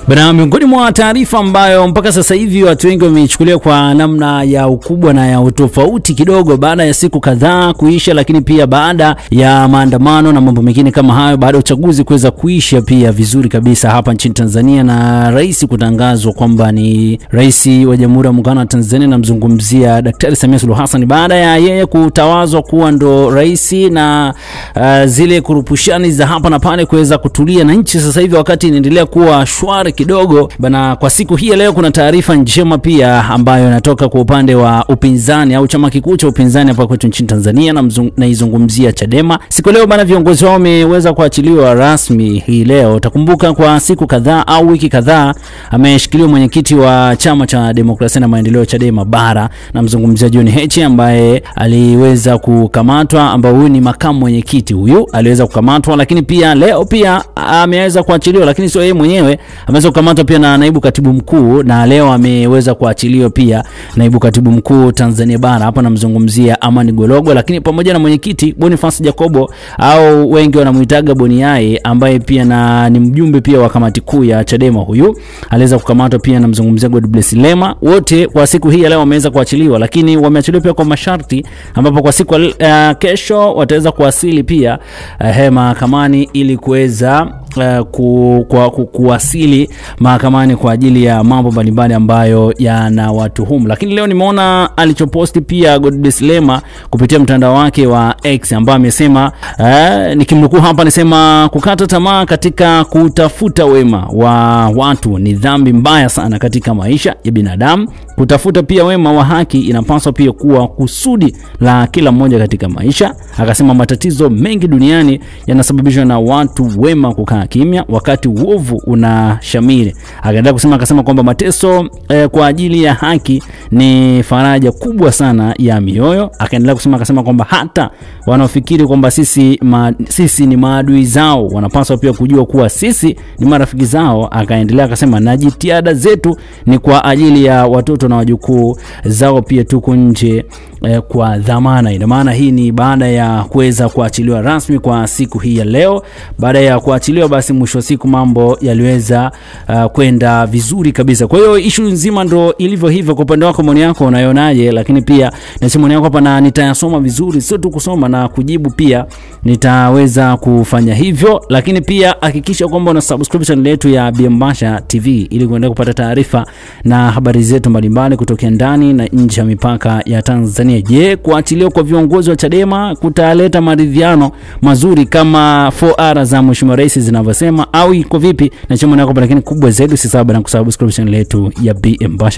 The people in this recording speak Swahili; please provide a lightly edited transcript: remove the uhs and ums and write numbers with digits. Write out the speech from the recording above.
Bana, miongoni mwa taarifa ambayo mpaka sasa hivi watu wengi wamechukulia kwa namna ya ukubwa na ya utofauti kidogo baada ya siku kadhaa kuisha, lakini pia baada ya maandamano na mambo mengine kama hayo, baada ya uchaguzi kuweza kuisha pia vizuri kabisa hapa nchini Tanzania na rais kutangazwa kwamba ni rais wa Jamhuri ya Muungano wa Tanzania, namzungumzia Daktari Samia Suluhu Hassan, baada ya yeye kutawazwa kuwa ndo rais na zile kurupushani za hapa na pale kuweza kutulia, na nchi sasa hivi wakati inaendelea kuwa shwari kidogo bana. Kwa siku hii leo kuna taarifa njema pia ambayo inatoka kwa upande wa upinzani au chama kikuu cha upinzani hapa kwetu nchini Tanzania, na naizungumzia Chadema. Siku leo bana, viongozi wao wameweza kuachiliwa rasmi hii leo. Utakumbuka kwa siku kadhaa au wiki kadhaa ameshikiliwa mwenyekiti wa chama cha demokrasia na maendeleo Chadema bara, namzungumzia John Heche, ambaye aliweza kukamatwa, ambao huyu ni makamu mwenyekiti, huyu aliweza kukamatwa, lakini pia leo pia ameweza kuachiliwa, lakini sio yeye mwenyewe, ameweza kukamatwa pia na naibu katibu mkuu, na leo ameweza kuachiliwa pia naibu katibu mkuu Tanzania bara, hapa namzungumzia Amani Gologwa, lakini pamoja na mwenyekiti Boniface Jacobo au wengi wanamuitaga Boniai, ambaye pia ni mjumbe pia wa kamati kuu ya Chadema, huyu aliweza kukamatwa pia, namzungumzia Godbless Lema. Wote kwa siku hii leo wameweza kuachiliwa, lakini wameachiliwa pia kwa masharti, ambapo kwa siku kesho wataweza kuwasili pia mahakamani ili kuweza kuwasili mahakamani kwa ajili ya mambo mbalimbali ambayo yanawatuhumu. Lakini leo nimeona alichoposti pia Godbless Lema kupitia mtandao wake wa X, ambao amesema nikimnukuu hapa, anasema kukata tamaa katika kutafuta wema wa watu ni dhambi mbaya sana katika maisha ya binadamu. Kutafuta pia wema wa haki inapaswa pia kuwa kusudi la kila mmoja katika maisha. Akasema matatizo mengi duniani yanasababishwa na watu wema kukaa kimya wakati uovu unashamiri. Akaendelea kusema, akasema kwamba mateso kwa ajili ya haki ni faraja kubwa sana ya mioyo. Akaendelea kusema, akasema kwamba hata wanaofikiri kwamba sisi ni maadui zao wanapaswa pia kujua kuwa sisi ni marafiki zao. Akaendelea akasema na jitihada zetu ni kwa ajili ya watoto na wajukuu zao pia tuko nje kwa dhamana. Ina maana hii ni baada ya kuweza kuachiliwa rasmi kwa siku hii ya leo. Baada ya kuachiliwa basi mwisho wa siku mambo yaliweza kwenda vizuri kabisa. Kwa hiyo issue nzima ndo ilivyo hivyo. Kwa upande wako maoni yako unayonaje? Lakini pia na simu yako hapa na nitayasoma vizuri, sio tu kusoma na kujibu, pia nitaweza kufanya hivyo. Lakini pia hakikisha kwamba una subscribe channel yetu ya Biambasha TV ili kuendelea kupata taarifa na habari zetu mbalimbali kutoka ndani na nje ya mipaka ya Tanzania. Je, kuachiliwa kwa viongozi wa Chadema kutaleta maridhiano mazuri kama 4R za Mheshimiwa Rais zinavyosema, au iko vipi? Na chama nako, lakini kubwa zaidi usisahau na kusubscribe channel yetu ya Biambasha.